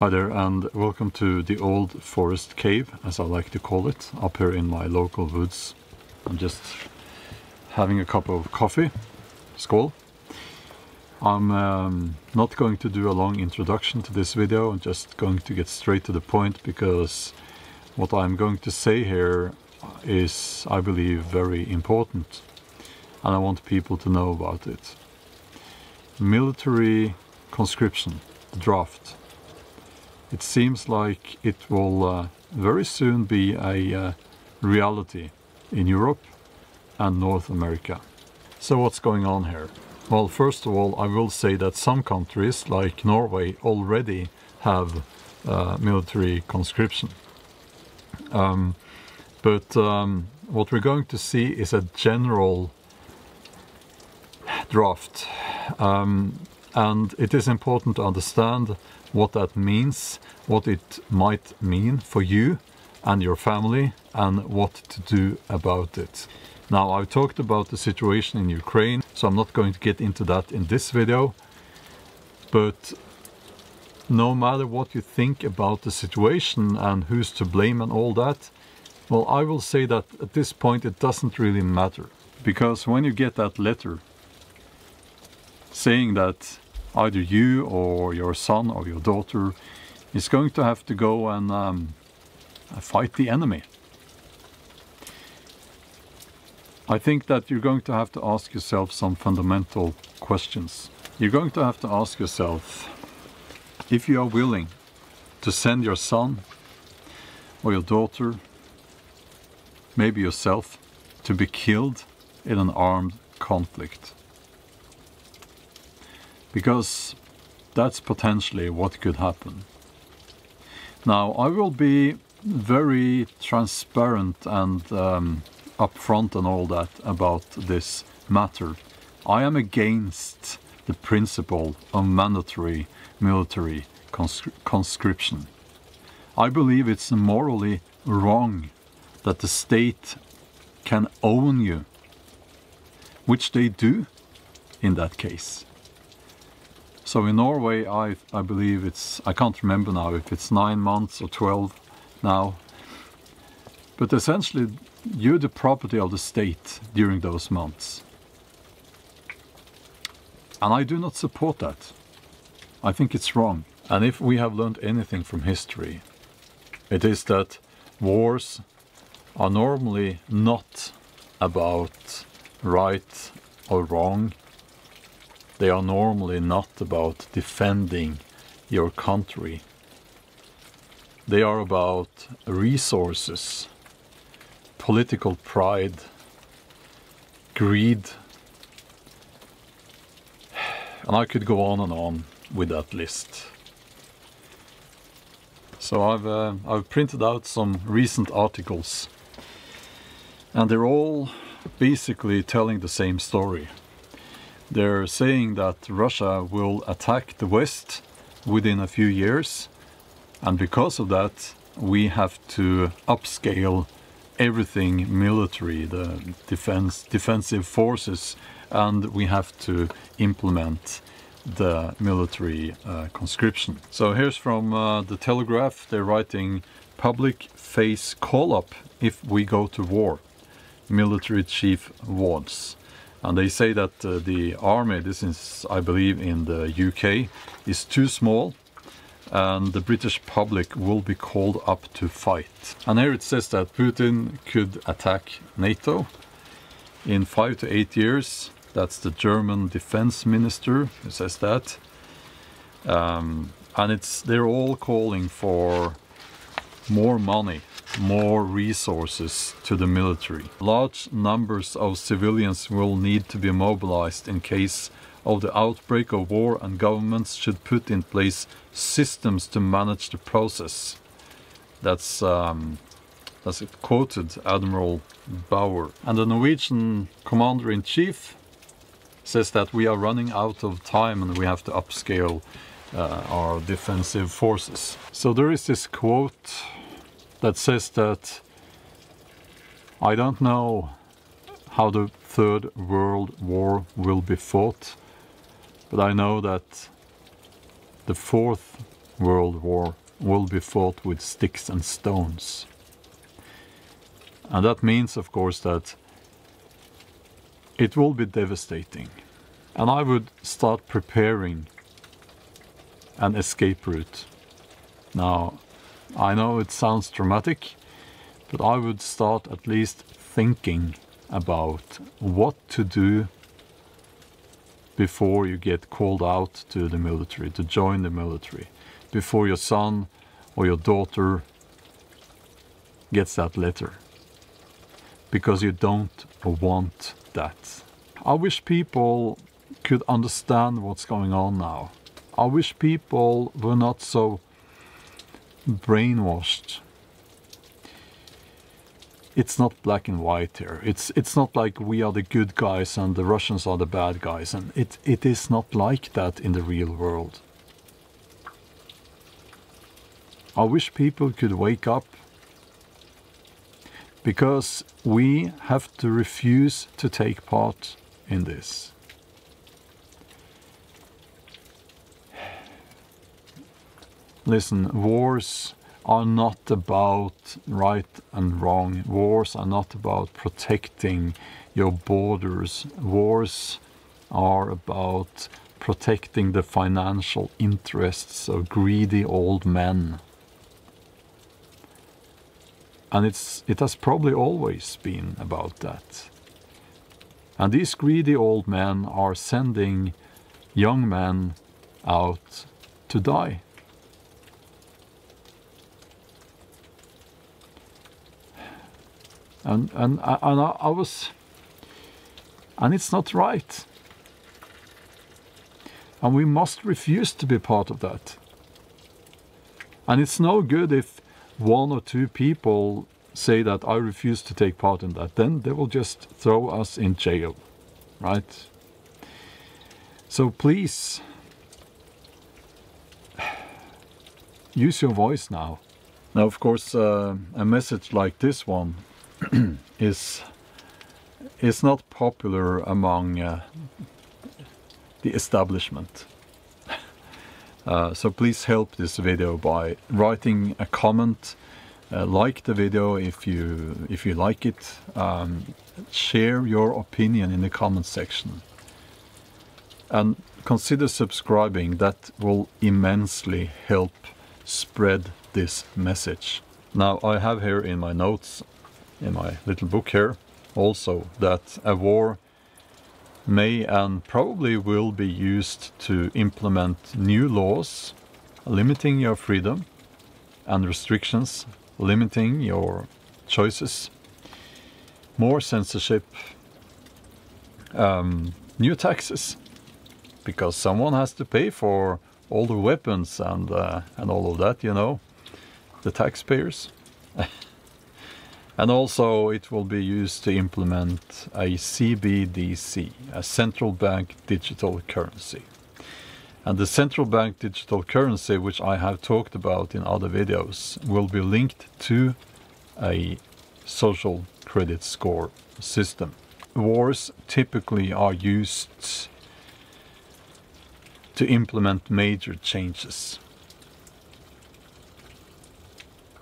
Hi there, and welcome to the old forest cave, as I like to call it, up here in my local woods. I'm just having a cup of coffee. Skål. I'm not going to do a long introduction to this video. I'm just going to get straight to the point, because what I'm going to say here is, I believe, very important, and I want people to know about it. Military conscription, draft. It seems like it will very soon be a reality in Europe and North America. So what's going on here? Well, first of all, I will say that some countries, like Norway, already have military conscription. But what we're going to see is a general draft. And it is important to understand what that means, what it might mean for you and your family, and what to do about it. Now, I've talked about the situation in Ukraine, so I'm not going to get into that in this video. But no matter what you think about the situation and who's to blame and all that, well, I will say that at this point it doesn't really matter. Because when you get that letter saying that either you or your son or your daughter is going to have to go and fight the enemy, I think that you're going to have to ask yourself some fundamental questions. You're going to have to ask yourself if you are willing to send your son or your daughter, maybe yourself, to be killed in an armed conflict. Because that's potentially what could happen. Now, I will be very transparent and upfront and all that about this matter. I am against the principle of mandatory military conscription. I believe it's morally wrong that the state can own you, which they do in that case. So in Norway, I believe it's, I can't remember now if it's 9 months or 12 now, but essentially you're the property of the state during those months. And I do not support that. I think it's wrong. And if we have learned anything from history, it is that wars are normally not about right or wrong. They are normally not about defending your country. They are about resources, political pride, greed. And I could go on with that list. So I've printed out some recent articles, and they're all basically telling the same story. They're saying that Russia will attack the West within a few years, and because of that we have to upscale everything military, the defensive forces, and we have to implement the military conscription. So here's from the Telegraph. They're writing, "Public face call-up if we go to war. Military chief warns." And they say that the army, this is, I believe, in the UK, is too small, and the British public will be called up to fight. And here it says that Putin could attack NATO in 5 to 8 years. That's the German defense minister who says that. And they're all calling for more money, more resources to the military. Large numbers of civilians will need to be mobilized in case of the outbreak of war, and governments should put in place systems to manage the process. That's quoted Admiral Bauer. And the Norwegian commander-in-chief says that we are running out of time and we have to upscale our defensive forces. So there is this quote that says that I don't know how the Third World War will be fought, but I know that the Fourth world war will be fought with sticks and stones. And that means, of course, that it will be devastating. And I would start preparing an escape route. Now, I know it sounds dramatic, but I would start at least thinking about what to do before you get called out to the military, to join the military, before your son or your daughter gets that letter. Because you don't want that. I wish people could understand what's going on now. I wish people were not so brainwashed. It's not black and white here. It's not like we are the good guys and the Russians are the bad guys, and it is not like that in the real world. I wish people could wake up, because we have to refuse to take part in this. Listen, wars are not about right and wrong. Wars are not about protecting your borders. Wars are about protecting the financial interests of greedy old men. And it has probably always been about that. And these greedy old men are sending young men out to die. And I was, and it's not right. And we must refuse to be part of that. And it's no good if one or two people say that I refuse to take part in that. Then they will just throw us in jail, right? So please, use your voice now. Now, of course, a message like this one is not popular among the establishment. So please help this video by writing a comment, like the video if you like it, share your opinion in the comment section, and consider subscribing. That will immensely help spread this message. Now, I have here in my notes, in my little book here, also that a war may and probably will be used to implement new laws limiting your freedom and restrictions, limiting your choices, more censorship, new taxes, because someone has to pay for all the weapons and all of that, you know, the taxpayers. And also it will be used to implement a CBDC, a central bank digital currency. And the central bank digital currency, which I have talked about in other videos, will be linked to a social credit score system. Wars typically are used to implement major changes.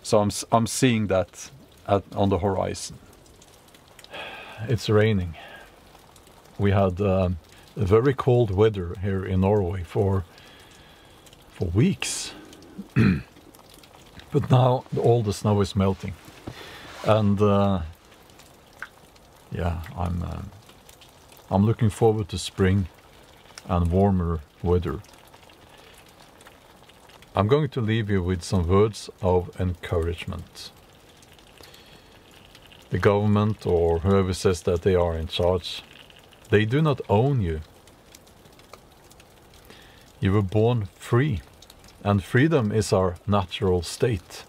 So I'm seeing that on the horizon. It's raining. We had a very cold weather here in Norway for weeks. But now all the snow is melting, and yeah, I'm looking forward to spring and warmer weather. I'm going to leave you with some words of encouragement. The government, or whoever says that they are in charge, they do not own you. You were born free, and freedom is our natural state.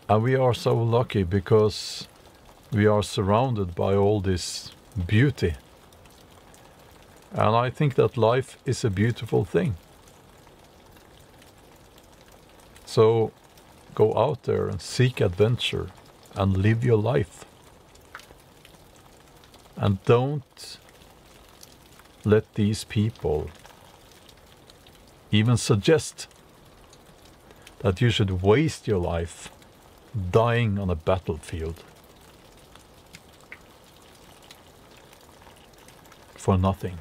And we are so lucky because we are surrounded by all this beauty. And I think that life is a beautiful thing. So go out there and seek adventure and live your life. And don't let these people even suggest that you should waste your life dying on a battlefield for nothing.